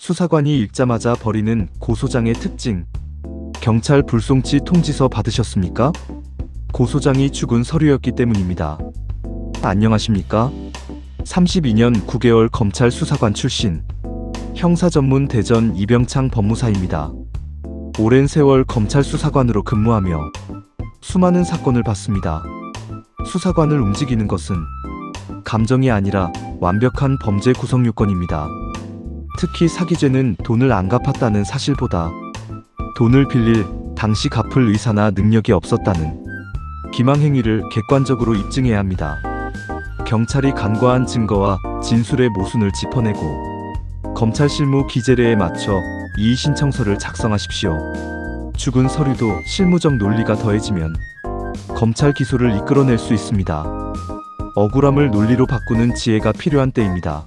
수사관이 읽자마자 버리는 고소장의 특징. 경찰 불송치 통지서 받으셨습니까? 고소장이 죽은 서류였기 때문입니다. 안녕하십니까? 32년 9개월 검찰 수사관 출신 형사전문 대전 이병창 법무사입니다. 오랜 세월 검찰 수사관으로 근무하며 수많은 사건을 봤습니다. 수사관을 움직이는 것은 감정이 아니라 완벽한 범죄 구성 요건입니다. 특히 사기죄는 돈을 안 갚았다는 사실보다 돈을 빌릴 당시 갚을 의사나 능력이 없었다는 기망행위를 객관적으로 입증해야 합니다. 경찰이 간과한 증거와 진술의 모순을 짚어내고 검찰 실무 기재례에 맞춰 이의신청서를 작성하십시오. 죽은 서류도 실무적 논리가 더해지면 검찰 기소를 이끌어낼 수 있습니다. 억울함을 논리로 바꾸는 지혜가 필요한 때입니다.